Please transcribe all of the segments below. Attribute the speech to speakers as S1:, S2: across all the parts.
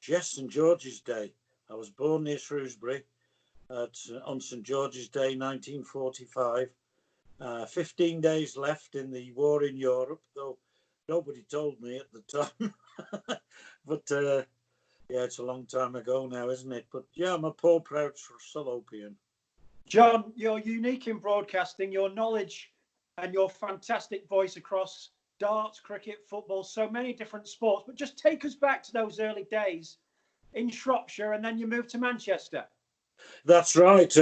S1: Yes, St George's Day. I was born near Shrewsbury on St George's Day, 1945. 15 days left in the war in Europe, though nobody told me at the time. But yeah, it's a long time ago now, isn't it? But yeah, I'm a poor, proud Salopian.
S2: John, you're unique in broadcasting. Your knowledge and your fantastic voice across darts, cricket, football, so many different sports. But just take us back to those early days in Shropshire, and then you moved to Manchester.
S1: That's right.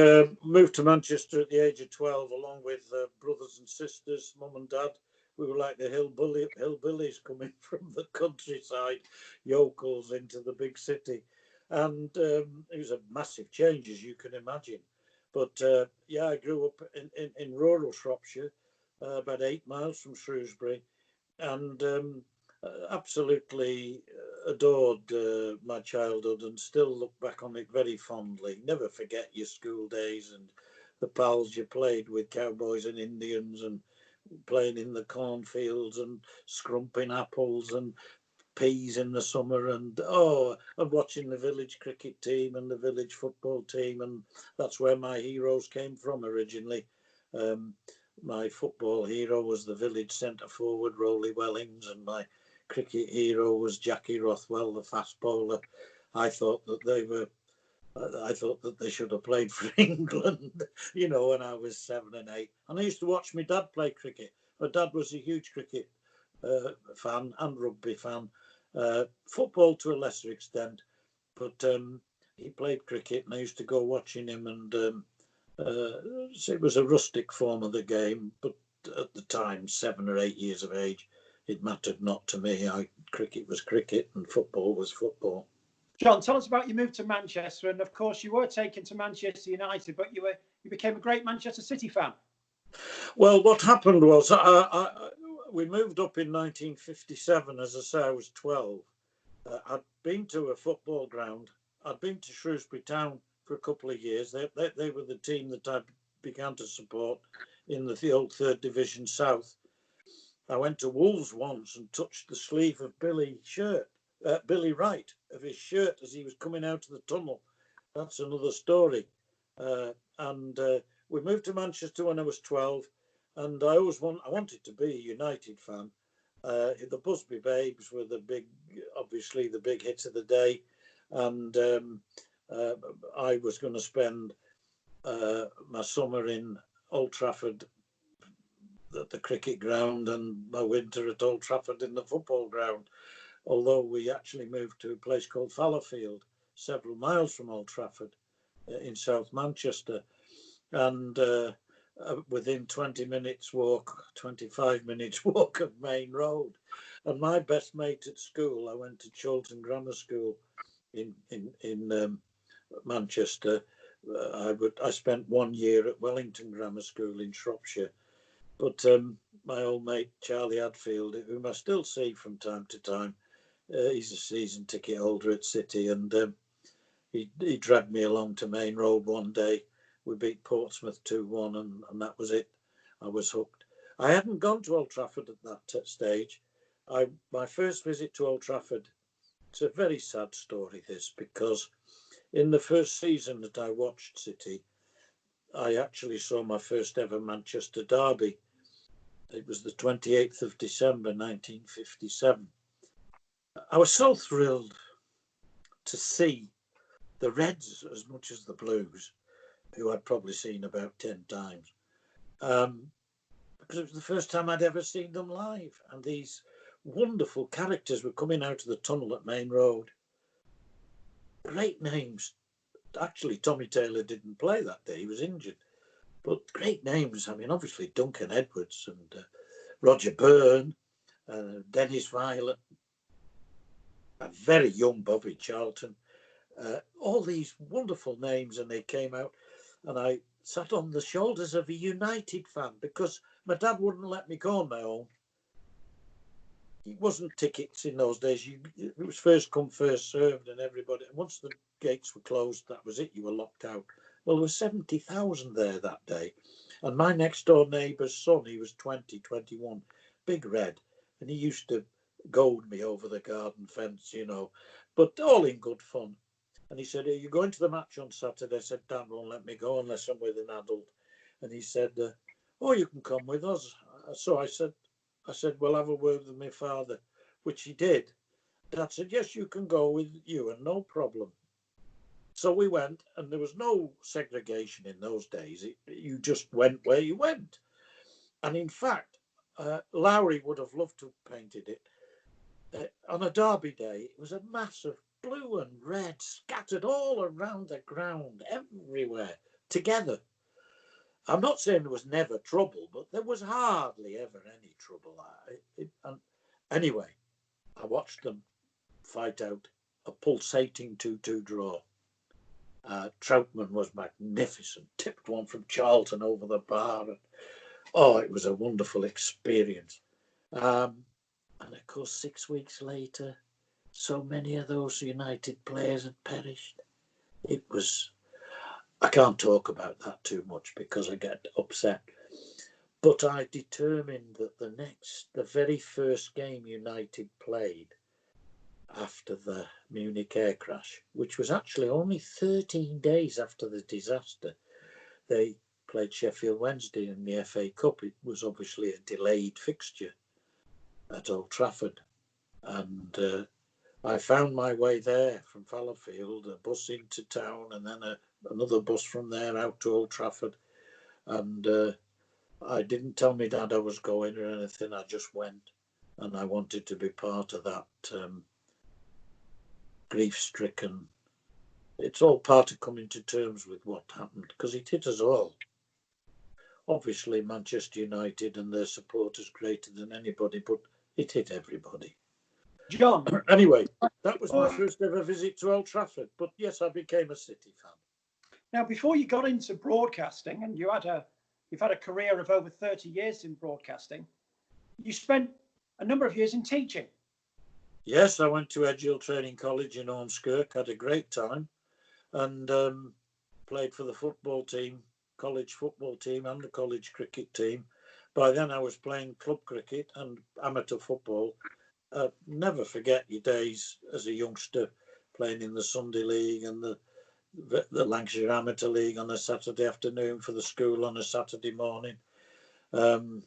S1: Moved to Manchester at the age of 12, along with brothers and sisters, mum and dad. We were like the hillbillies coming from the countryside, yokels into the big city. And it was a massive change, as you can imagine. But yeah, I grew up in rural Shropshire, about 8 miles from Shrewsbury, and absolutely adored my childhood and still look back on it very fondly. Never forget your school days and the pals you played with, cowboys and Indians, and playing in the cornfields and scrumping apples and peas in the summer, and watching the village cricket team and the village football team. And that's where my heroes came from originally. My football hero was the village centre forward Rowley Wellings, and my cricket hero was Jackie Rothwell, the fast bowler. I thought that they should have played for England, when I was 7 and 8. And I used to watch my dad play cricket. My dad was a huge cricket fan and rugby fan, football to a lesser extent, but he played cricket, and I used to go watching him. And it was a rustic form of the game, but at the time, 7 or 8 years of age, it mattered not to me. Cricket was cricket and football was football.
S2: John, tell us about your move to Manchester, and of course you were taken to Manchester United, but you became a great Manchester City fan.
S1: Well, what happened was we moved up in 1957. As I say, I was 12. I'd been to a football ground. I'd been to Shrewsbury Town for a couple of years. They were the team that I began to support in the old 3rd Division South. I went to Wolves once and touched the sleeve of Billy Wright, of his shirt as he was coming out of the tunnel. That's another story. And we moved to Manchester when I was 12, and I wanted to be a United fan. The Busby Babes were obviously the big hits of the day, and I was going to spend my summer in Old Trafford at the cricket ground and my winter at Old Trafford in the football ground, although we actually moved to a place called Fallowfield, several miles from Old Trafford in South Manchester. And within 25 minutes walk of Main Road. And my best mate at school, I went to Chiltern Grammar School in Manchester. I spent 1 year at Wellington Grammar School in Shropshire. But my old mate Charlie Hadfield, whom I still see from time to time, he's a season ticket holder at City, and he dragged me along to Main Road one day. We beat Portsmouth 2-1, and that was it. I was hooked. I hadn't gone to Old Trafford at that stage. My first visit to Old Trafford, it's a very sad story, this, because in the first season that I watched City, I actually saw my first ever Manchester derby. It was the 28th of December, 1957. I was so thrilled to see the Reds as much as the Blues, who I'd probably seen about 10 times, because it was the first time I'd ever seen them live. And these wonderful characters were coming out of the tunnel at Main Road. Great names. Actually, Tommy Taylor didn't play that day. He was injured. But great names. I mean, obviously Duncan Edwards and Roger Byrne, Dennis Violet, a very young Bobby Charlton. All these wonderful names, and they came out, and I sat on the shoulders of a United fan because my dad wouldn't let me go on my own. It wasn't tickets in those days. It was first come, first served, and everybody. Once the gates were closed, that was it. You were locked out. Well, there were 70,000 there that day, and my next door neighbour's son, he was 20, 21, big red, and he used to goad me over the garden fence, but all in good fun. And he said, "Are you going to the match on Saturday?" I said, "Dad won't let me go unless I'm with an adult." And he said, "Oh, you can come with us." So I said, "Well, have a word with my father," which he did. Dad said, "Yes, you can go with you, and no problem." So we went, and there was no segregation in those days. You just went where you went. And in fact, Lowry would have loved to have painted it. On a derby day, it was a mass of blue and red scattered all around the ground, everywhere, together. I'm not saying there was never trouble, but there was hardly ever any trouble. And anyway, I watched them fight out a pulsating 2-2 draw. Troutman was magnificent, tipped one from Charlton over the bar. Oh, it was a wonderful experience. And of course, 6 weeks later, so many of those United players had perished. I can't talk about that too much because I get upset. But I determined that the very first game United played after the Munich air crash, which was actually only 13 days after the disaster, they played Sheffield Wednesday in the FA Cup. It was obviously a delayed fixture at Old Trafford. And I found my way there from Fallowfield, a bus into town, and then another bus from there out to Old Trafford. And I didn't tell my dad I was going or anything. I just went, and I wanted to be part of that grief-stricken. It's all part of coming to terms with what happened, because it hit us all. Obviously, Manchester United and their supporters greater than anybody, but it hit everybody.
S2: John.
S1: Anyway, that was my first ever visit to Old Trafford. But yes, I became a City fan.
S2: Now, before you got into broadcasting, and you've had a career of over 30 years in broadcasting, you spent a number of years in teaching.
S1: Yes, I went to Edgehill Training College in Ormskirk, had a great time, and played for the football team, college football team, and the college cricket team. By then I was playing club cricket and amateur football. Never forget your days as a youngster playing in the Sunday League and the Lancashire Amateur League on a Saturday afternoon for the school on a Saturday morning. And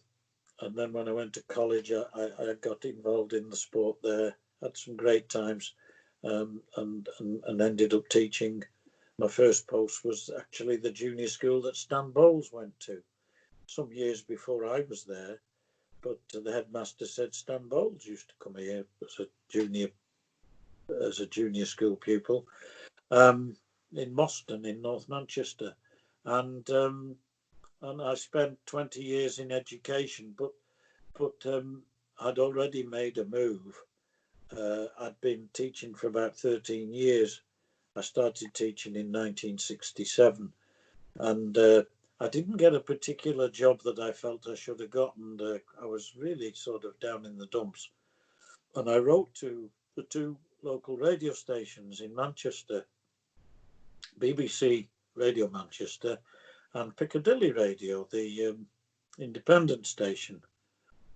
S1: then when I went to college, I got involved in the sport there, had some great times, and ended up teaching. My first post was actually the junior school that Stan Bowles went to some years before I was there. But the headmaster said Stan Bowles used to come here as a junior school pupil in Moston in North Manchester, and I spent 20 years in education. But I'd already made a move. I'd been teaching for about 13 years. I started teaching in 1967, and I didn't get a particular job that I felt I should have gotten. I was really sort of down in the dumps. And I wrote to the two local radio stations in Manchester, BBC Radio Manchester and Piccadilly Radio, the independent station.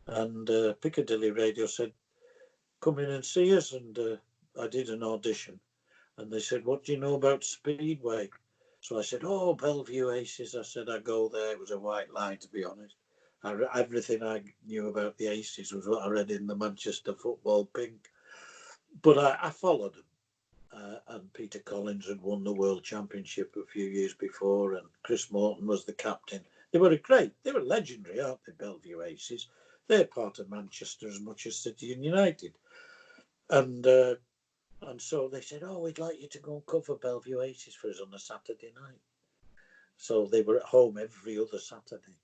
S1: And Piccadilly Radio said, "Come in and see us." And I did an audition. And they said, "What do you know about Speedway?" So I said, "Oh, Bellevue Aces." I said, "I go there." It was a white lie, to be honest. Everything I knew about the Aces was what I read in the Manchester Football Pink. But I followed them. And Peter Collins had won the World Championship a few years before, and Chris Morton was the captain. They were legendary, aren't they, Bellevue Aces? They're part of Manchester as much as City and United. And so they said, "Oh, we'd like you to go and cover Bellevue Aces for us on a Saturday night." So they were at home every other Saturday.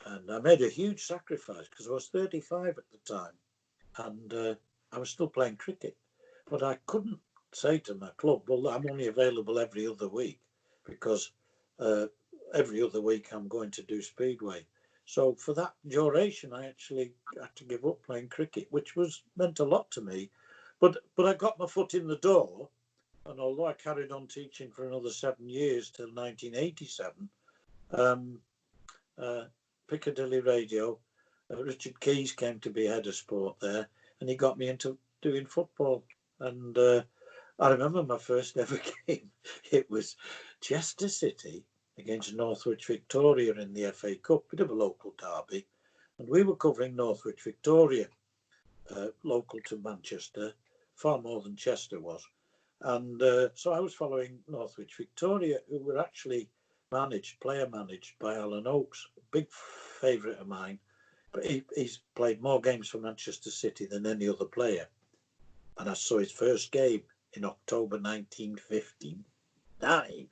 S1: And I made a huge sacrifice because I was 35 at the time. And I was still playing cricket. But I couldn't say to my club, "Well, I'm only available every other week," because every other week I'm going to do Speedway. So for that duration, I actually had to give up playing cricket, which meant a lot to me. But I got my foot in the door, and although I carried on teaching for another 7 years till 1987, Piccadilly Radio, Richard Keys came to be head of sport there, and he got me into doing football. And I remember my first ever game. It was Chester City against Northwich Victoria in the FA Cup, bit of a local derby. And we were covering Northwich Victoria, local to Manchester, far more than Chester was. And so I was following Northwich Victoria, who were actually player managed by Alan Oakes, a big favourite of mine. But he's played more games for Manchester City than any other player. And I saw his first game in October 1959.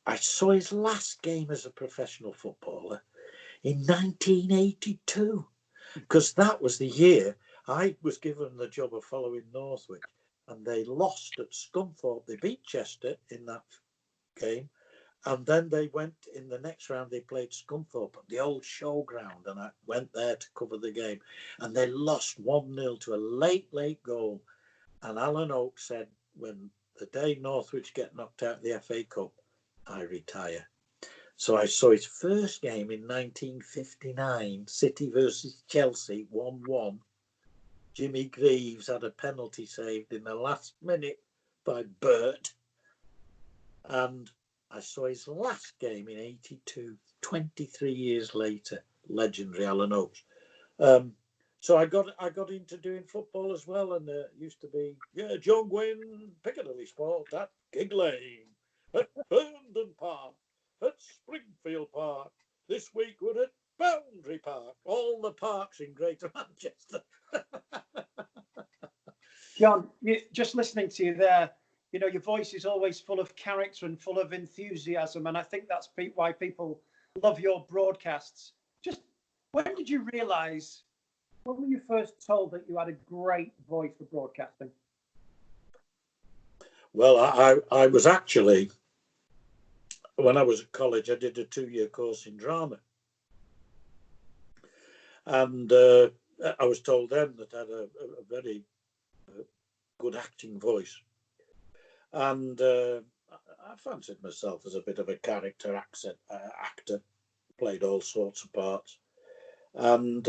S1: I saw his last game as a professional footballer in 1982, because that was the year I was given the job of following Northwich, and they lost at Scunthorpe. They beat Chester in that game, and then they went in the next round. They played Scunthorpe at the old showground, and I went there to cover the game, and they lost 1-0 to a late goal. And Alan Oakes said, when the day Northwich get knocked out of the FA Cup, I retire. So I saw his first game in 1959, City versus Chelsea, 1-1. Jimmy Greaves had a penalty saved in the last minute by Burt. And I saw his last game in 82, 23 years later, legendary Alan Oakes. So I got into doing football as well, and used to be John Gwynne, Piccadilly Sport at Gig Lane, at Herndon Park, at Springfield Park. This week we're at Boundary Park, all the parks in Greater Manchester.
S2: John, just listening to you there, your voice is always full of character and full of enthusiasm, and I think that's why people love your broadcasts. Just when did you realise? When were you first told that you had a great voice for broadcasting?
S1: Well, I was actually, when I was at college, I did a 2-year course in drama. And I was told then that I had a very good acting voice. And I fancied myself as a bit of a character actor, played all sorts of parts. And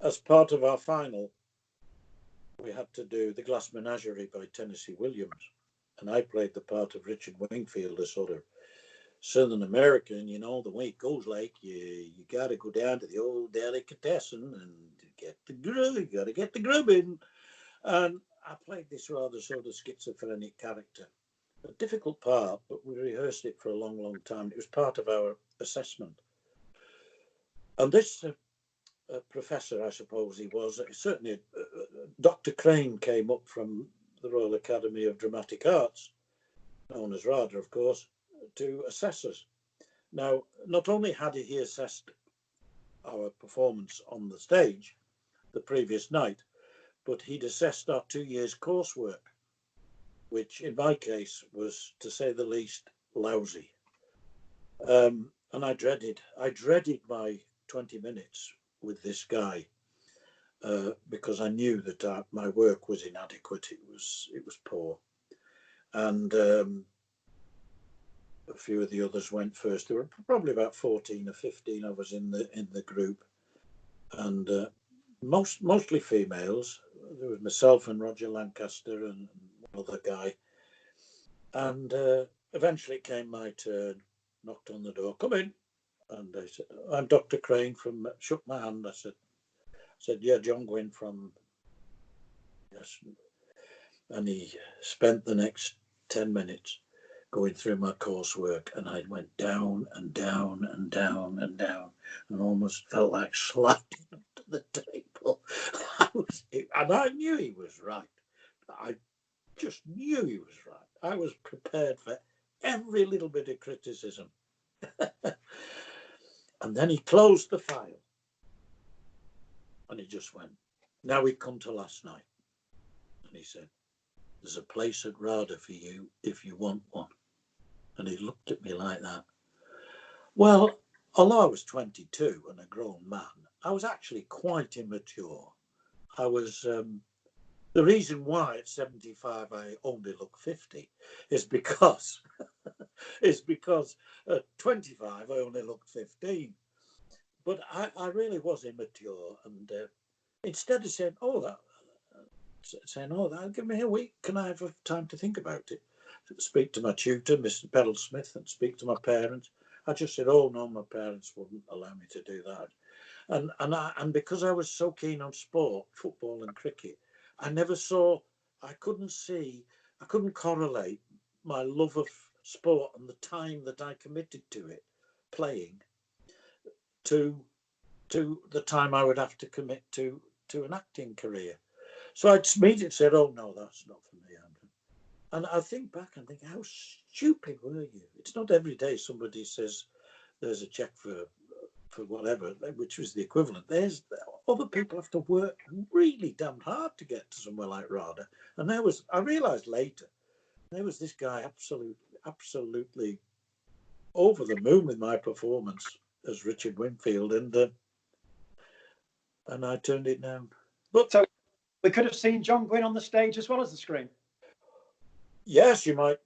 S1: as part of our final, we had to do The Glass Menagerie by Tennessee Williams. And I played the part of Richard Wingfield, a sort of Southern American. The way it goes, like you got to go down to the old delicatessen and get the grub. You got to get the grub in. And I played this rather sort of schizophrenic character. A difficult part, but we rehearsed it for a long time. It was part of our assessment. And this professor, I suppose he was, certainly Dr. Crane came up from the Royal Academy of Dramatic Arts, known as RADA, of course, to assess us. Now, not only had he assessed our performance on the stage the previous night, but he'd assessed our 2 years coursework, which in my case was, to say the least, lousy. And I dreaded my 20 minutes with this guy because I knew that my work was inadequate. It was poor. And a few of the others went first. There were probably about 14 or 15 of us in the group, and mostly females. There was myself and Roger Lancaster and one other guy. And eventually it came my turn. Knocked on the door. Come in. And I said, I'm Dr. Crane from. Shook my hand. I said, yeah, John Gwynne from. Yes. And he spent the next 10 minutes going through my coursework, and I went down and down and down and down, and almost felt like sliding onto the table. And I knew he was right. I just knew he was right. I was prepared for every little bit of criticism. And then he closed the file, and he just went, now we come to last night. And he said, there's a place at RADA for you if you want one. And he looked at me like that. Well, although I was 22 and a grown man, I was actually quite immature. I was, the reason why at 75 I only look 50 is because, at 25 I only looked 15. But I really was immature, and instead of saying, that'll give me a week. Can I have time to think about it? Speak to my tutor, Mr. Peddle Smith, and speak to my parents. I just said, oh no, my parents wouldn't allow me to do that. And because I was so keen on sport, football and cricket, I couldn't correlate my love of sport and the time that I committed to it, playing, to the time I would have to commit to an acting career. So I immediately said, oh no, that's not for me, Andrew. And I think back and think, how stupid were you? It's not every day somebody says there's a check for whatever, which was the equivalent. There's other people have to work really damn hard to get to somewhere like RADA. And I realised later, there was this guy absolutely over the moon with my performance as Richard Winfield, and I turned it down. But
S2: so we could have seen John Gwynne on the stage as well as the screen.
S1: Yes, you might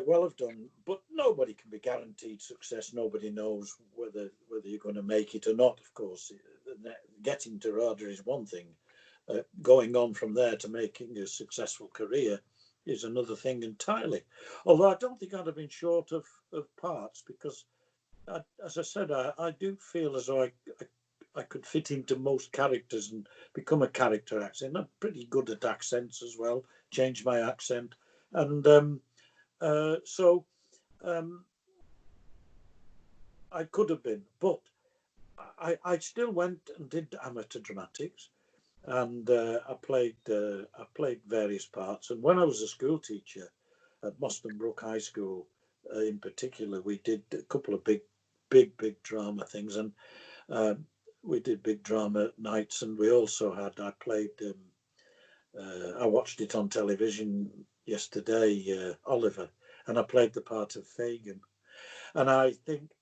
S1: well have done, but nobody can be guaranteed success. Nobody knows whether you're going to make it or not. Of course, getting to RADA is one thing. Going on from there to making a successful career is another thing entirely. Although I don't think I'd have been short of parts, because, as I said, I do feel as though I could fit into most characters and become a character actor. And I'm pretty good at accents as well. Change my accent. And so I could have been, but I still went and did amateur dramatics, and I played various parts. And when I was a school teacher at Moston Brook High School, in particular, we did a couple of big drama things, and we did big drama nights. And we also I played. I watched it on television yesterday, Oliver, and I played the part of Fagin. And I think,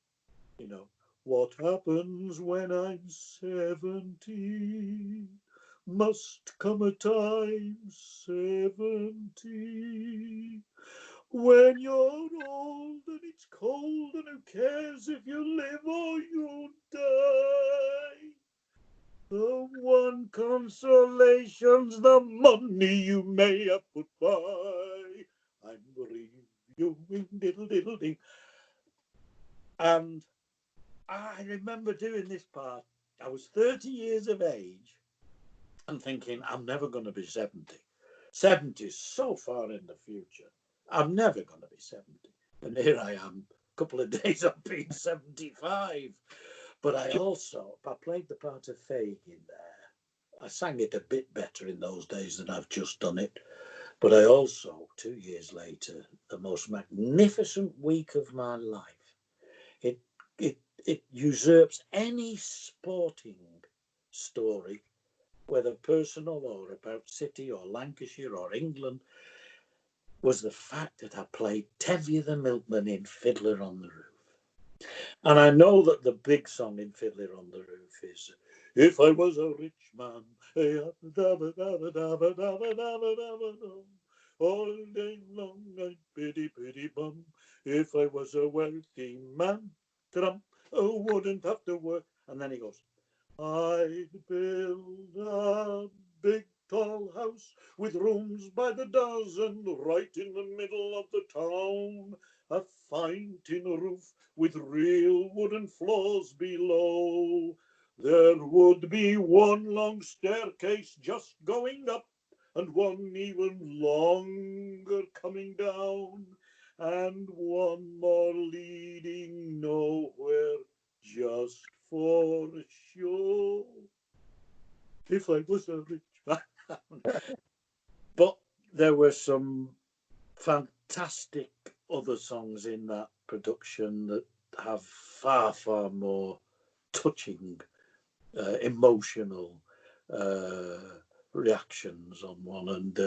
S1: what happens when I'm 70? Must come a time 70. When you're old and it's cold, and who cares if you live or you die? The one consolation's the money you may have put by. I'm reviewing diddle ding. And I remember doing this part. I was 30 years of age and thinking, I'm never going to be 70. 70 is so far in the future. I'm never going to be 70. And here I am, a couple of days of being 75. But I played the part of Fagin there. I sang it a bit better in those days than I've just done it. But I also, 2 years later, the most magnificent week of my life. It usurps any sporting story, whether personal or about City or Lancashire or England, was the fact that I played Tevye the Milkman in Fiddler on the Roof. And I know that the big song in Fiddler on the Roof is, if I was a rich man, all day long I'd pity bum. If I was a wealthy man, wouldn't have to work. And then he goes, I'd build a big tall house with rooms by the dozen right in the middle of the town. A fine tin roof with real wooden floors below. There would be one long staircase just going up, and one even longer coming down, and one more leading nowhere, just for a show. If I was a rich man. But there were some fantastic other songs in that production that have far, far more touching, emotional reactions on one. And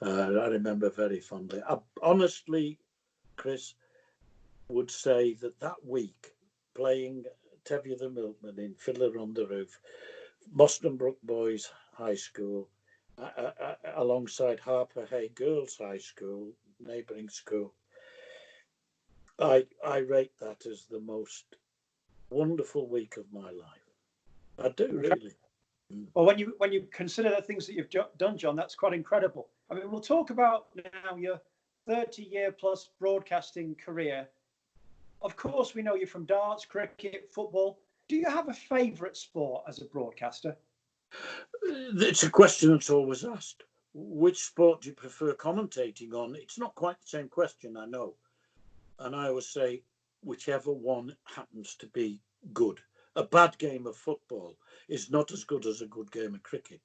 S1: I remember very fondly. I honestly, Chris, would say that week, playing Tevye the Milkman in Fiddler on the Roof, Moston Brook Boys High School, alongside Harper Hay Girls High School, neighbouring school, I rate that as the most wonderful week of my life. I do, really.
S2: Well, when you consider the things that you've done, John, that's quite incredible. I mean, we'll talk about now your 30-year plus broadcasting career. Of course, we know you from darts, cricket, football. Do you have a favourite sport as a broadcaster?
S1: It's a question that's always asked. Which sport do you prefer commentating on? It's not quite the same question, I know. And I always say, whichever one happens to be good. A bad game of football is not as good as a good game of cricket.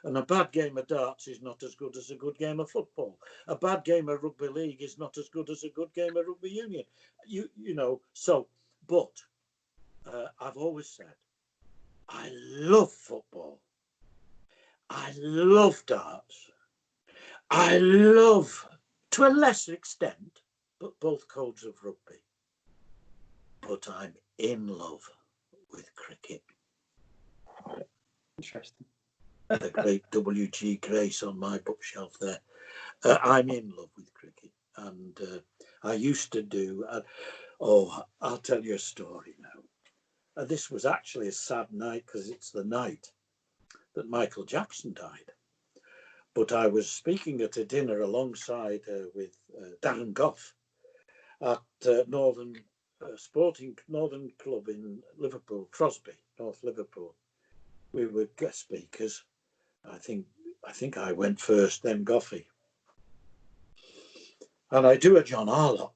S1: And a bad game of darts is not as good as a good game of football. A bad game of rugby league is not as good as a good game of rugby union. You know, so, but I've always said, I love football. I love darts. I love, to a lesser extent, but both codes of rugby. But I'm in love with cricket.
S2: Interesting.
S1: The great W.G. Grace on my bookshelf there. I'm in love with cricket. And I used to do, I'll tell you a story now. This was actually a sad night because it's the night that Michael Jackson died. But I was speaking at a dinner alongside with Darren Gough at Northern Club in Liverpool, Crosby, North Liverpool. We were guest speakers. I think I went first, then Goffey. And I do a John Arlott.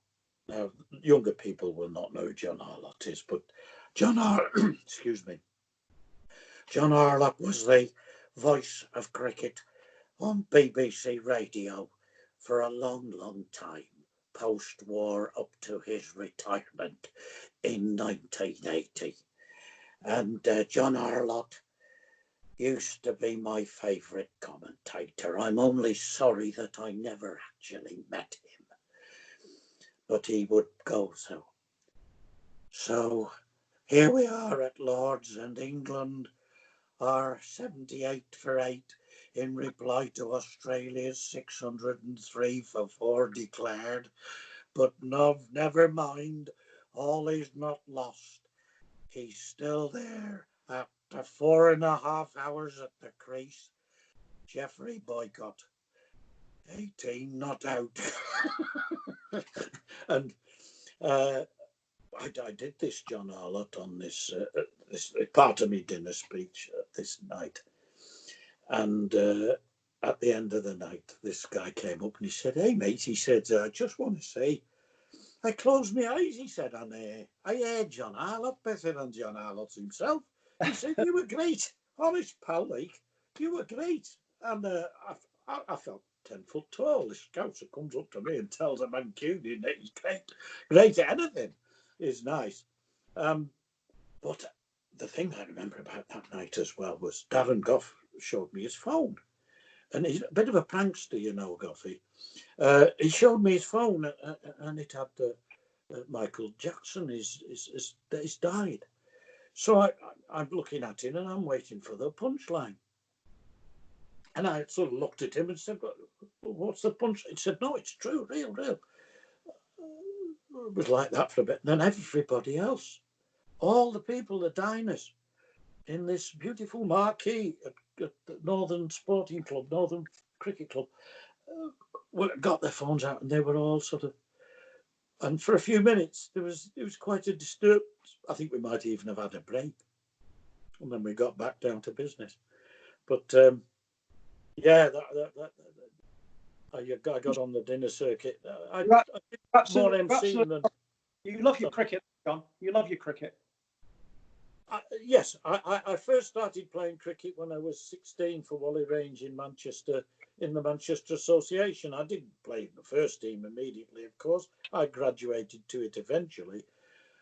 S1: Now, younger people will not know who John Arlott is, but John Arlott was the voice of cricket on BBC Radio for a long, long time, post-war up to his retirement in 1980. And John Arlott used to be my favourite commentator. I'm only sorry that I never actually met him, but he would go so. So here we are at Lord's, and England are 78 for 8 in reply to Australia's 603 for 4 declared. But no, never mind, all is not lost. He's still there after 4.5 hours at the crease. Jeffrey Boycott, 18 not out. And I did this John Arlott on this part of my dinner speech this night. And at the end of the night, this guy came up and he said, "Hey, mate," he said, "I just want to say, I closed my eyes," he said, "and I heard John Arlott better than John Arlott himself." He said, "You were great. Honest pal, like, you were great." And I felt 10 foot tall. This scouser comes up to me and tells a Mancunian that he's great at anything. Is nice. But the thing I remember about that night as well was Darren Gough showed me his phone. And he's a bit of a prankster, you know, Goffy. He showed me his phone and it had Michael Jackson is died. So I'm looking at it and I'm waiting for the punchline. And I sort of looked at him and said, "What's the punch?" He said, "No, it's true, real. It was like that for a bit. And then everybody else, all the people, the diners in this beautiful marquee at the Northern Sporting Club, Northern Cricket Club, got their phones out and they were all sort of, and for a few minutes it was quite a disturbed. I think we might even have had a break, and then we got back down to business. But yeah, I got on the dinner circuit. I did more emceeing than.
S2: You love your cricket, John. You love your cricket.
S1: Yes, I first started playing cricket when I was 16 for Whalley Range in Manchester, in the Manchester Association. I didn't play in the first team immediately, of course. I graduated to it eventually.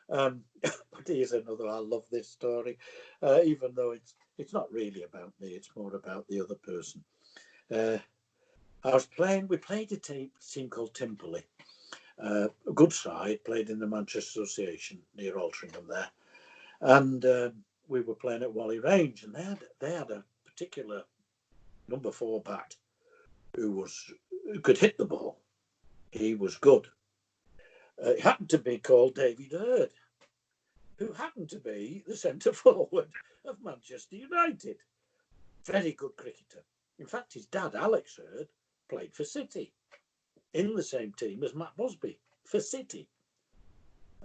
S1: But here's another. I love this story, even though it's not really about me. It's more about the other person. We played a team called Timperley. A good side, played in the Manchester Association near Altrincham there. And we were playing at Whalley Range, and they had a particular number 4 bat who could hit the ball. He was good. It happened to be called David Hurd, who happened to be the centre forward of Manchester United. Very good cricketer. In fact, his dad, Alex Hurd, played for City in the same team as Matt Busby for City.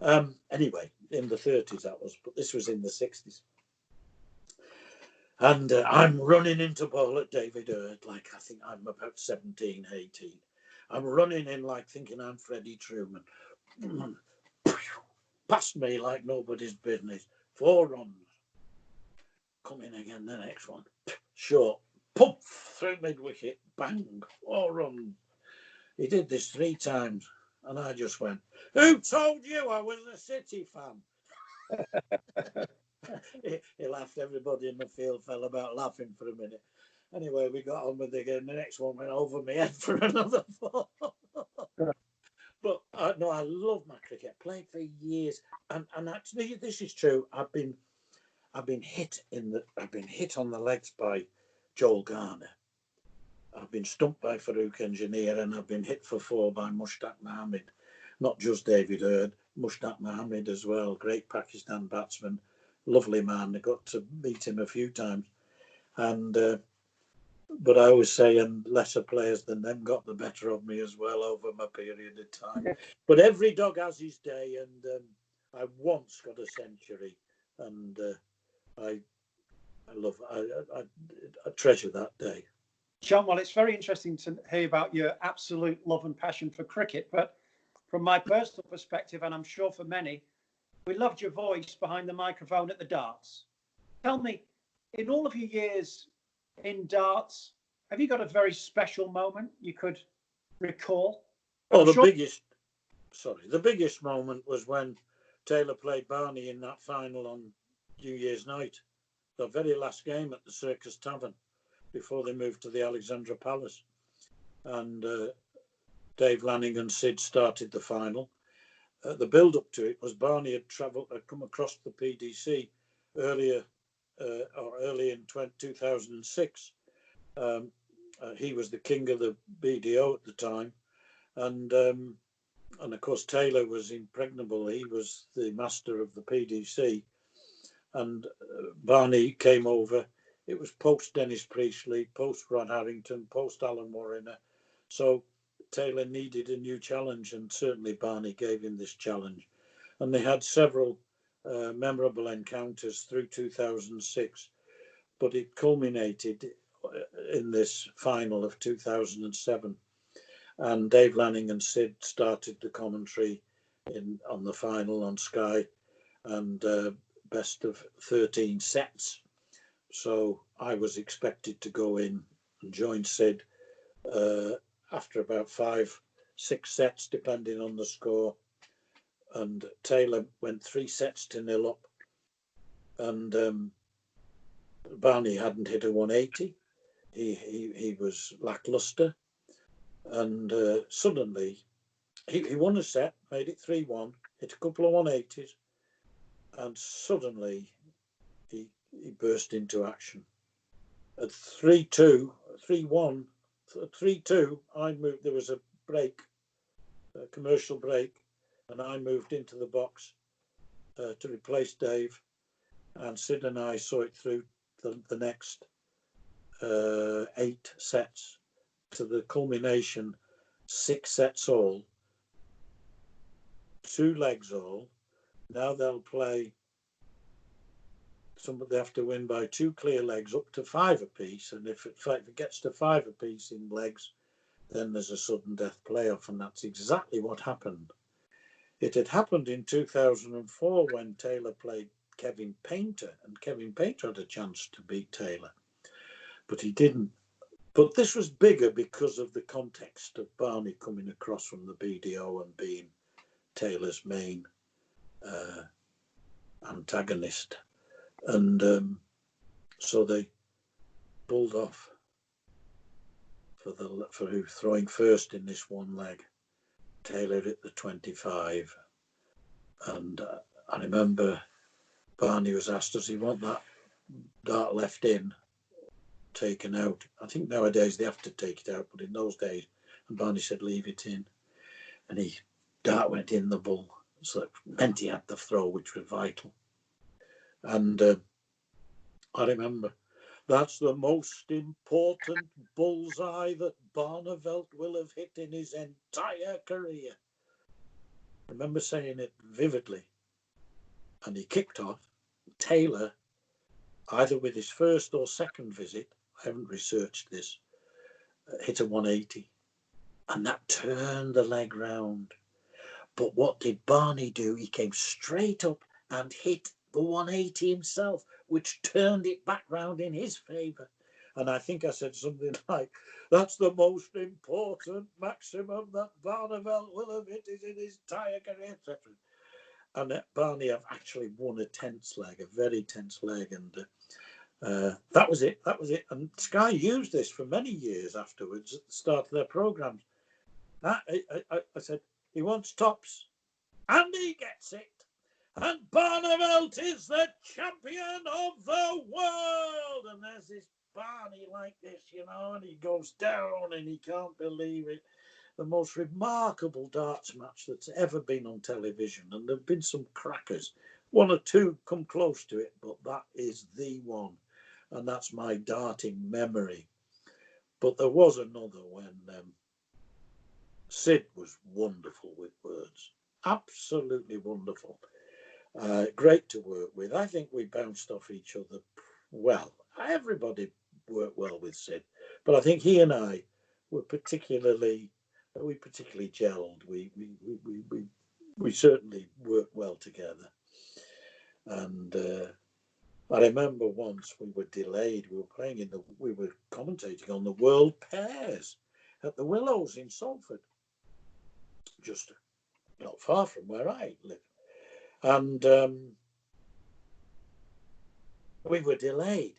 S1: Anyway, in the 30s that was, but this was in the 60s. And I'm running into ball at David Hurd, like I think I'm about 17, 18. I'm running in like thinking I'm Freddie Truman. Past me like nobody's business. 4 runs. Come in again, the next one. Short. Pump through mid-wicket. Bang. 4 runs. He did this 3 times. And I just went, who told you I was a City fan? He laughed. Everybody in the field fell about laughing for a minute. Anyway, we got on with the game. The next one went over my head for another 4. But no, I love my cricket. Played for years, and actually, this is true. I've been hit on the legs by Joel Garner. I've been stumped by Farouk Engineer, and I've been hit for 4 by Mushtaq Mohammed. Not just David Hurd, Mushtaq Mohammed as well. Great Pakistan batsman, lovely man. I got to meet him a few times, and but I always say, and lesser players than them got the better of me as well over my period of time. But every dog has his day, and I once got a century, and I treasure that day.
S2: John, well, it's very interesting to hear about your absolute love and passion for cricket. But from my personal perspective, and I'm sure for many, we loved your voice behind the microphone at the darts. Tell me, in all of your years in darts, have you got a very special moment you could recall?
S1: Oh, the biggest moment was when Taylor played Barney in that final on New Year's night, the very last game at the Circus Tavern before they moved to the Alexandra Palace. And Dave Lanning and Sid started the final. The build-up to it was Barney had come across the PDC early in 2006. He was the king of the BDO at the time, and of course Taylor was impregnable. He was the master of the PDC, and Barney came over. It was post Dennis Priestley, post Rod Harrington, post Alan Warriner. So Taylor needed a new challenge, and certainly Barney gave him this challenge. And they had several memorable encounters through 2006, but it culminated in this final of 2007. And Dave Lanning and Sid started the commentary on the final on Sky, and best of 13 sets. So I was expected to go in and join Sid after about 5-6 sets, depending on the score. And Taylor went 3-0 up, and Barney hadn't hit a 180. He was lackluster, and suddenly he won a set, made it 3-1, hit a couple of 180s, and suddenly he burst into action. At 3-2, 3-1, 3-2, I moved. There was a break, a commercial break, and I moved into the box to replace Dave. And Sid and I saw it through the next 8 sets to the culmination, 6 sets all, 2 legs all. Now they'll play. They have to win by 2 clear legs up to 5 apiece, and if it gets to 5 apiece in legs, then there's a sudden death playoff, and that's exactly what happened. It had happened in 2004 when Taylor played Kevin Painter, and Kevin Painter had a chance to beat Taylor, but he didn't. But this was bigger because of the context of Barney coming across from the BDO and being Taylor's main antagonist. And so they pulled off for who throwing first in this one leg. Taylor hit the 25, and I remember Barney was asked, does he want that dart left in, taken out? I think nowadays they have to take it out, but in those days, and Barney said leave it in, and dart went in the bull, so it meant he had the throw, which was vital. And I remember That's the most important bullseye that Barneveld will have hit in his entire career. I remember saying it vividly. And he kicked off. Taylor, either with his first or second visit, I haven't researched this, hit a 180. And that turned the leg round. But what did Barney do? He came straight up and hit the 180 himself, which turned it back round in his favour. And I think I said something like, that's the most important maximum that Barneveld will have hit in his entire career, etc. And Barney have actually won a tense leg, a very tense leg. And that was it. That was it. And Sky used this for many years afterwards at the start of their programmes. I said, he wants tops, and he gets it. And Barneveld is the champion of the world. And there's this Barney like this, and he goes down and he can't believe it. The most remarkable darts match that's ever been on television. And there have been some crackers. One or two come close to it, but that is the one. And that's my darting memory. But there was another when Sid was wonderful with words. Absolutely wonderful. Great to work with. I think we bounced off each other well. Everybody worked well with Sid. But I think he and I were particularly gelled. We certainly worked well together. And I remember once we were delayed. We were commentating on the World Pairs at the Willows in Salford, just not far from where I live. And we were delayed.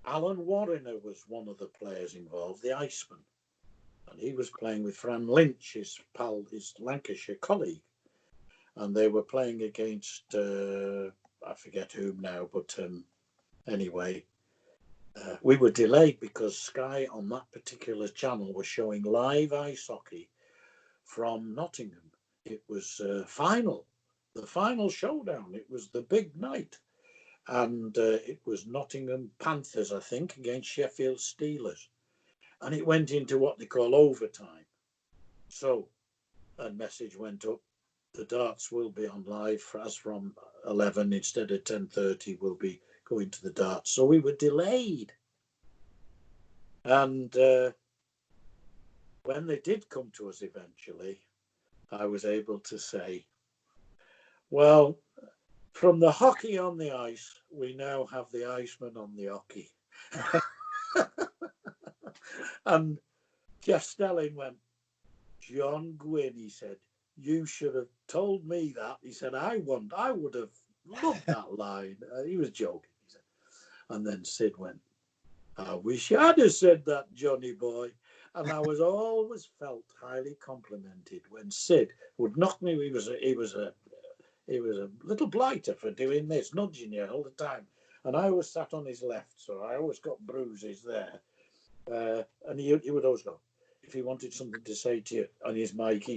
S1: Alan Warriner was one of the players involved, the Iceman. And he was playing with Fran Lynch, his pal, his Lancashire colleague. And they were playing against, I forget whom now, but anyway, we were delayed because Sky on that particular channel was showing live ice hockey from Nottingham. It was the final showdown. It was the big night. And it was Nottingham Panthers, I think, against Sheffield Steelers. And it went into what they call overtime. So a message went up. The darts will be on live as from 11 instead of 10:30. We'll be going to the darts. So we were delayed. And when they did come to us eventually, I was able to say, well, from the hockey on the ice, we now have the Iceman on the hockey. And Jeff Stelling went, John Gwynne, he said, you should have told me that. He said, I would have loved that line. He was joking. He said. And then Sid went, I wish I'd have said that, Johnny boy. And I was always felt highly complimented when Sid would knock me. He was a little blighter for doing this, nudging you all the time. And I always sat on his left, so I always got bruises there. And he would always go, if he wanted something to say to you on his mic,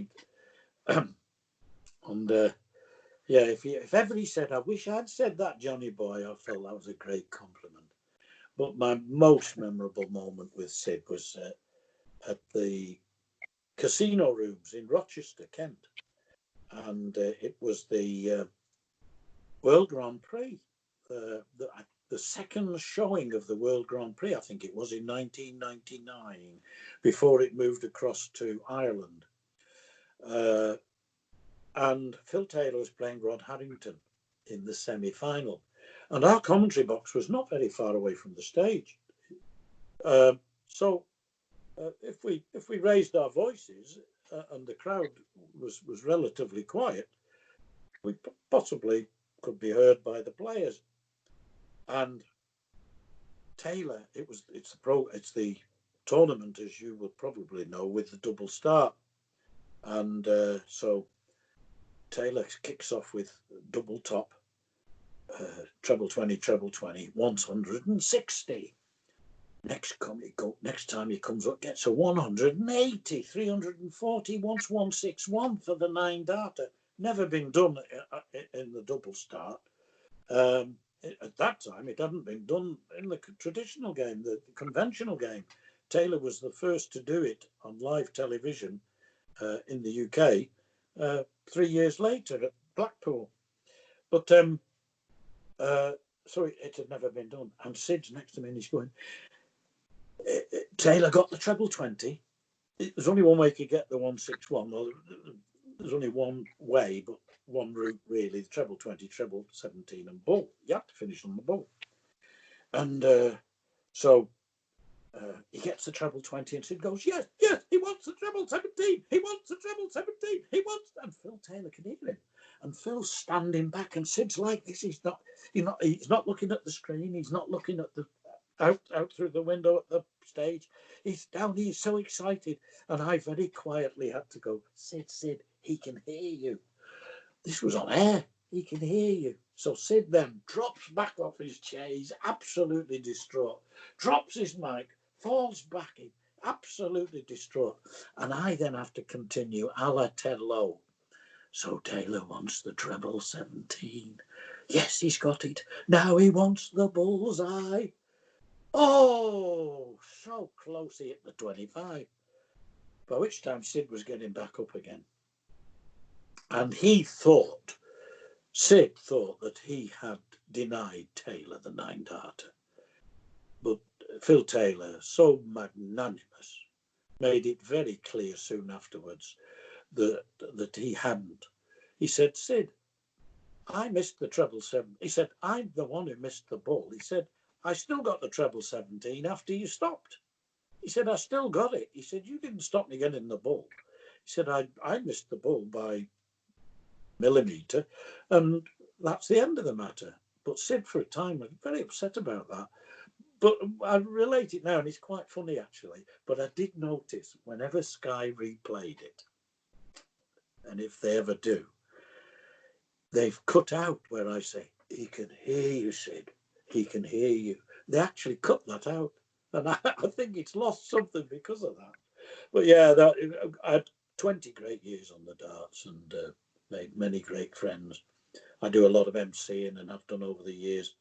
S1: if ever he said, I wish I'd said that, Johnny boy, I felt that was a great compliment. But my most memorable moment with Sid was at the casino rooms in Rochester, Kent. And it was the World Grand Prix, the second showing of the World Grand Prix, I think it was in 1999, before it moved across to Ireland. And Phil Taylor was playing Rod Harrington in the semi-final. And our commentary box was not very far away from the stage. So if we raised our voices and the crowd was relatively quiet, we possibly could be heard by the players. And Taylor, it's the tournament, as you would probably know, with the double start. And so Taylor kicks off with double top, treble 20, 160. Next time he comes up, gets a 180, 340, wants 161 for the 9 darter. Never been done in the double start. at that time, it hadn't been done in the traditional game, the conventional game. Taylor was the first to do it on live television in the UK 3 years later at Blackpool. But so it had never been done. And Sid's next to me and he's going, Taylor got the treble 20. There's only one way you could get the 161. Well, there's only one way, but one route really, the treble 20, treble 17 and bull. You have to finish on the bull. And so he gets the treble 20 and Sid goes, yes, he wants the treble 17. He wants the treble 17. He wants, and Phil Taylor can hear him. And Phil's standing back and Sid's like this. He's not looking at the screen. He's not looking at the out through the window at the stage. He's down. He's so excited. And I very quietly had to go, Sid, he can hear you. This was on air. He can hear you. So Sid then drops back off his chair. He's absolutely distraught. Drops his mic, falls back in, absolutely distraught. And I then have to continue a la Ted Lowe. So Taylor wants the treble 17. Yes, he's got it. Now he wants the bullseye. Oh, so close he hit the 25. By which time Sid was getting back up again. And Sid thought that he had denied Taylor the 9-darter. But Phil Taylor, so magnanimous, made it very clear soon afterwards that he hadn't. He said, Sid, I missed the treble 7. He said, I'm the one who missed the bull. He said, I still got the treble 17 after you stopped. He said, I still got it. He said, you didn't stop me getting the bull. He said, I missed the bull by millimetre, and that's the end of the matter. But Sid, for a time, was very upset about that. But I relate it now, and it's quite funny, actually. But I did notice whenever Sky replayed it, and if they ever do, they've cut out where I say, he can hear you, Sid. He can hear you. They actually cut that out. And I think it's lost something because of that. But yeah, I had 20 great years on the darts and made many great friends. I do a lot of MCing and have done over the years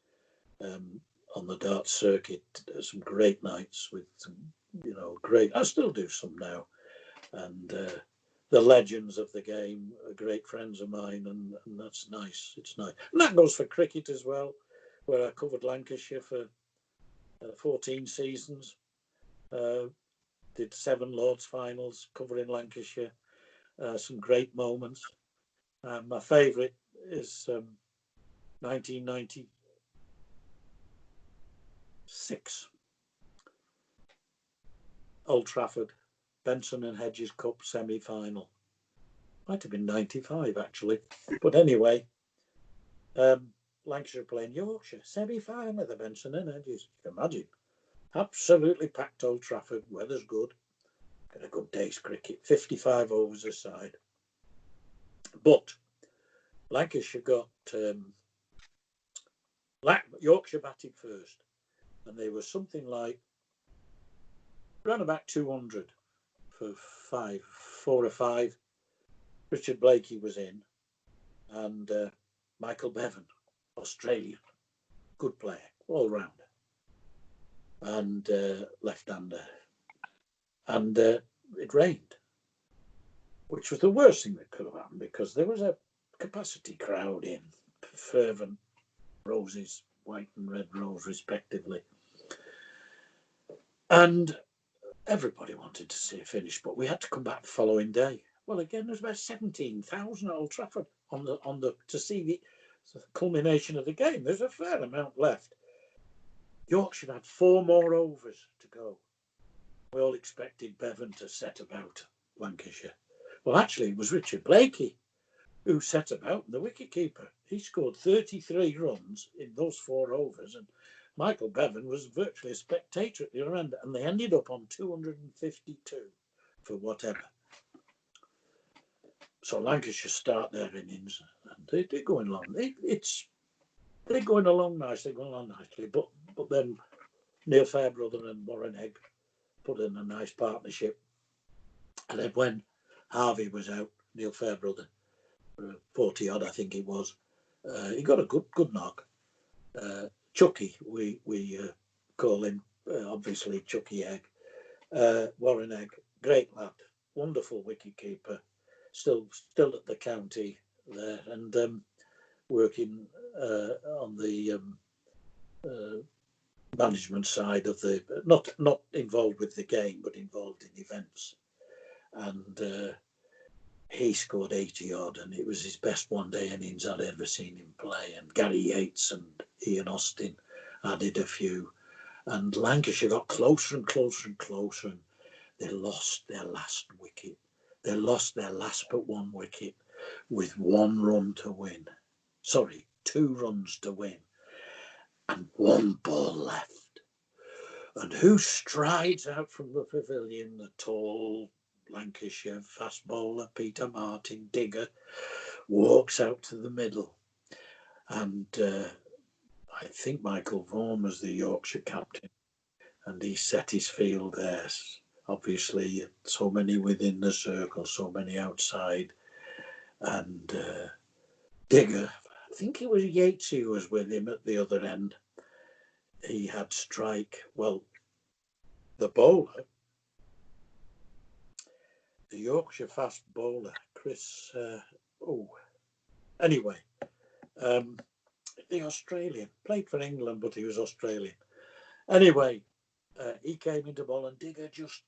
S1: on the darts circuit. Some great nights with some, great. I still do some now. And the legends of the game are great friends of mine, and that's nice. It's nice. And that goes for cricket as well, where I covered Lancashire for 14 seasons. Did 7 Lords finals covering Lancashire. Some great moments. My favourite is 1996. Old Trafford, Benson and Hedges Cup semi-final. Might have been 95 actually. But anyway, Lancashire playing Yorkshire, semi-final of the Benson and Hedges. You can imagine. Absolutely packed Old Trafford, weather's good. Got a good day's cricket, 55 overs a side. But Lancashire got Yorkshire batted first, and they were something like around about 200 for 4 or 5. Richard Blakey was in, and Michael Bevan, Australian, good player, all rounder, and left-hander. And it rained, which was the worst thing that could have happened because there was a capacity crowd in, fervent roses, white and red rose respectively. And everybody wanted to see a finish, but we had to come back the following day. Well, again, there's about 17,000 at Old Trafford to see the culmination of the game. There's a fair amount left. Yorkshire had 4 more overs to go. We all expected Bevan to set about Lancashire. Well, actually, it was Richard Blakey who set about, the wicketkeeper. He scored 33 runs in those 4 overs, and Michael Bevan was virtually a spectator at the other end, and they ended up on 252 for whatever. So Lancashire start their innings, and they're going along. They're going along nicely, but then Neil Fairbrother and Warren Egg put in a nice partnership. And then when Harvey was out, Neil Fairbrother, 40 odd I think it was, he got a good knock. Chucky, we call him, obviously Chucky Egg. Warren Egg, great lad, wonderful wicketkeeper, still at the county there, and working on the management side of the, not involved with the game, but involved in events. And he scored 80 odd, and it was his best one-day innings I'd ever seen him play. And Gary Yates and Ian Austin added a few. And Lancashire got closer and closer and closer, and they lost their last wicket. They lost their last but one wicket with 1 run to win. Sorry, 2 runs to win. And 1 ball left. And who strides out from the pavilion? The tall Lancashire fast bowler, Peter Martin, digger, walks out to the middle. And I think Michael Vaughan was the Yorkshire captain, and he set his field there. Obviously, so many within the circle, so many outside. And digger, I think it was Yates who was with him at the other end. He had strike. Well, the bowler, the Yorkshire fast bowler, Chris, anyway, the Australian, played for England, but he was Australian. Anyway, he came into ball, and digger just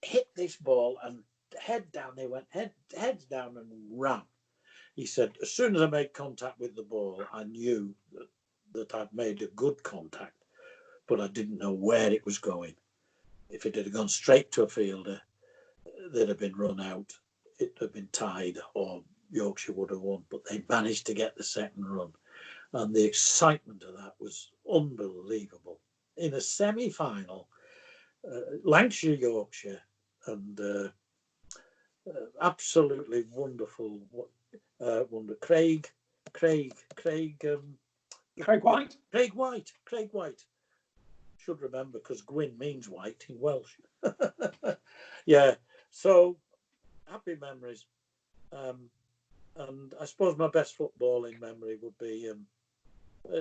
S1: hit this ball, and head down, they went heads down and ran. He said, as soon as I made contact with the ball, I knew that I'd made a good contact, but I didn't know where it was going. If it had gone straight to a fielder, they'd have been run out, it'd have been tied, or Yorkshire would have won. But they managed to get the second run, and the excitement of that was unbelievable. In a semi-final, Lancashire, Yorkshire, and absolutely wonderful. Wonder Craig
S2: White.
S1: Craig White. Should remember, because Gwynne means white in Welsh. Yeah, so happy memories. And I suppose my best footballing memory would be,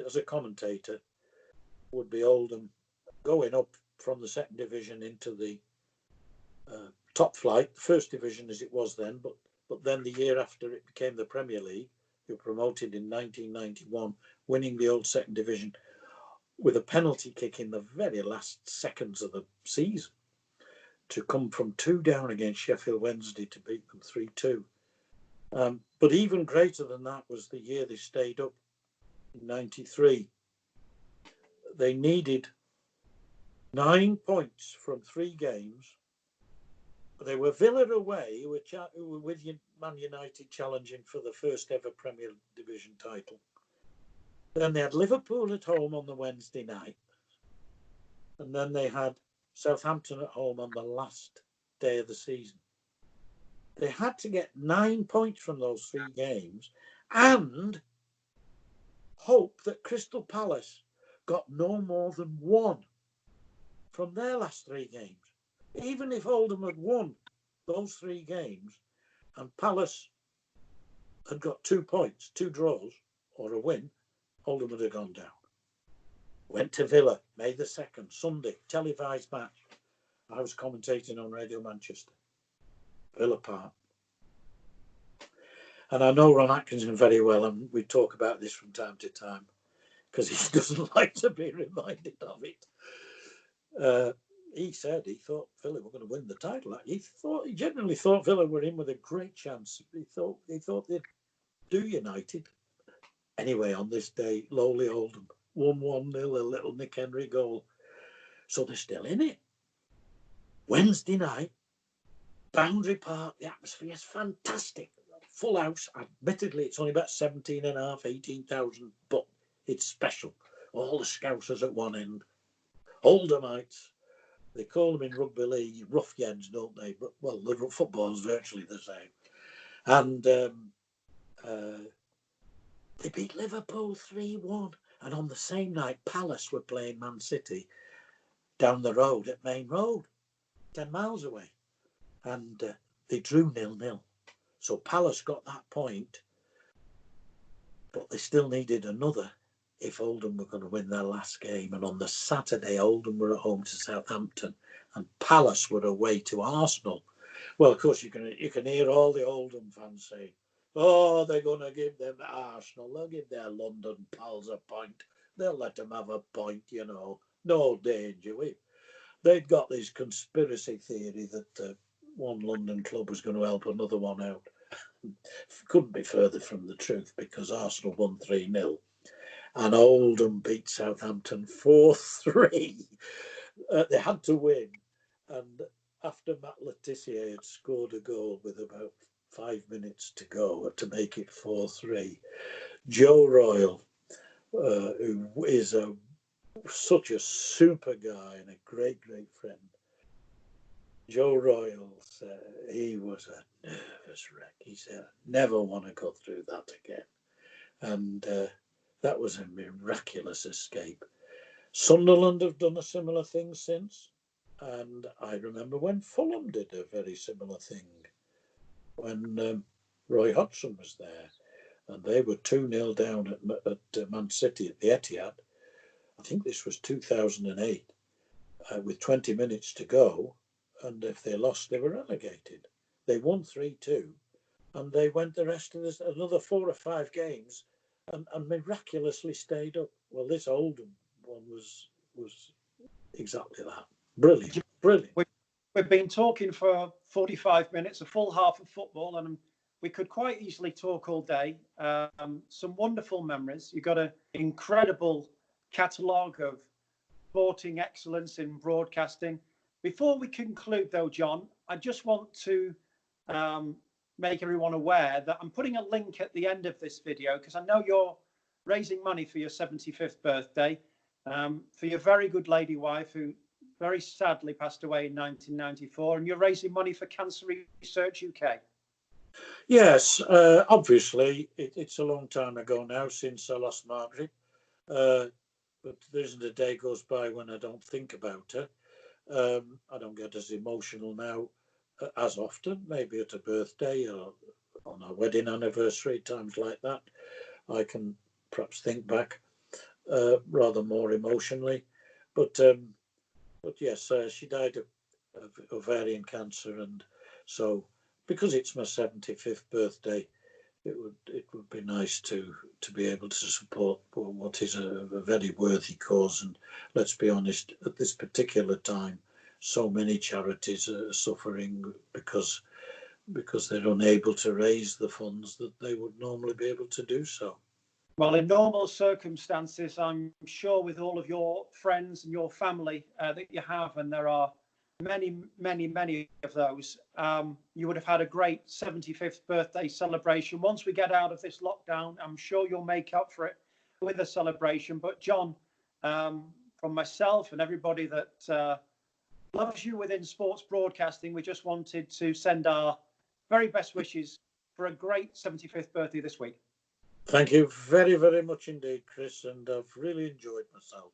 S1: as a commentator, would be Oldham going up from the second division into the top flight, the first division as it was then, but then the year after it became the Premier League, you were promoted in 1991, winning the old second division with a penalty kick in the very last seconds of the season to come from 2 down against Sheffield Wednesday to beat them 3-2. But even greater than that was the year they stayed up in 93. They needed 9 points from 3 games. They were Villa away, who were with Man United challenging for the first ever Premier Division title. Then they had Liverpool at home on the Wednesday night. And then they had Southampton at home on the last day of the season. They had to get 9 points from those 3 games and hope that Crystal Palace got no more than 1 from their last 3 games. Even if Oldham had won those 3 games and Palace had got 2 points, 2 draws or a win, Oldham would have gone down. Went to Villa, May the 2nd, Sunday, televised match. I was commentating on Radio Manchester, Villa Park. And I know Ron Atkinson very well, and we talk about this from time to time because he doesn't like to be reminded of it. He said he thought Villa were going to win the title. He genuinely thought Villa were in with a great chance. He thought they'd do United. Anyway, on this day, lowly Oldham won 1-0, a little Nick Henry goal. So they're still in it. Wednesday night, Boundary Park, the atmosphere is fantastic. Full house. Admittedly, it's only about 17,500, 18,000, but it's special. All the Scousers at one end. Oldhamites. They call them in rugby league ruffians, don't they? But, well, the football's virtually the same. And they beat Liverpool 3-1. And on the same night, Palace were playing Man City down the road at Main Road, 10 miles away. And they drew 0-0. So Palace got that point, but they still needed another if Oldham were going to win their last game. And on the Saturday, Oldham were at home to Southampton and Palace were away to Arsenal. Well, of course, you can hear all the Oldham fans saying, oh, they're going to give them Arsenal. They'll give their London pals a point. They'll let them have a point, you know. No danger. They'd got this conspiracy theory that one London club was going to help another one out. Couldn't be further from the truth because Arsenal won 3-0 and Oldham beat Southampton 4-3. They had to win. And after Matt Letizia had scored a goal with about 5 minutes to go to make it 4-3, Joe Royle, who is such a super guy and a great, great friend, Joe Royle, he was a nervous wreck. He said, I never want to go through that again. And that was a miraculous escape. Sunderland have done a similar thing since. And I remember when Fulham did a very similar thing, when Roy Hodgson was there. And they were 2-0 down at Man City at the Etihad. I think this was 2008, with 20 minutes to go. And if they lost, they were relegated. They won 3-2, and they went the rest of another 4 or 5 games, and miraculously stayed up. Well, this Oldham one was exactly that. Brilliant, brilliant.
S2: We've been talking for 45 minutes, a full half of football, and we could quite easily talk all day. Some wonderful memories. You've got an incredible catalogue of sporting excellence in broadcasting. Before we conclude, though, John, I just want to make everyone aware that I'm putting a link at the end of this video because I know you're raising money for your 75th birthday for your very good lady wife who very sadly passed away in 1994, and you're raising money for Cancer Research UK.
S1: Yes, obviously, it's a long time ago now since I lost Margaret, but there isn't a day goes by when I don't think about her. I don't get as emotional now as often, maybe at a birthday or on a wedding anniversary, times like that. I can perhaps think back rather more emotionally. But yes, she died of ovarian cancer, and so because it's my 75th birthday, it would be nice to be able to support what is a very worthy cause. And let's be honest, at this particular time, so many charities are suffering because they're unable to raise the funds that they would normally be able to do so.
S2: Well, in normal circumstances, I'm sure with all of your friends and your family that you have, and there are many, many, many of those, you would have had a great 75th birthday celebration. Once we get out of this lockdown, I'm sure you'll make up for it with a celebration. But John, from myself and everybody that loves you within sports broadcasting, we just wanted to send our very best wishes for a great 75th birthday this week.
S1: Thank you very, very much indeed, Chris, and I've really enjoyed myself.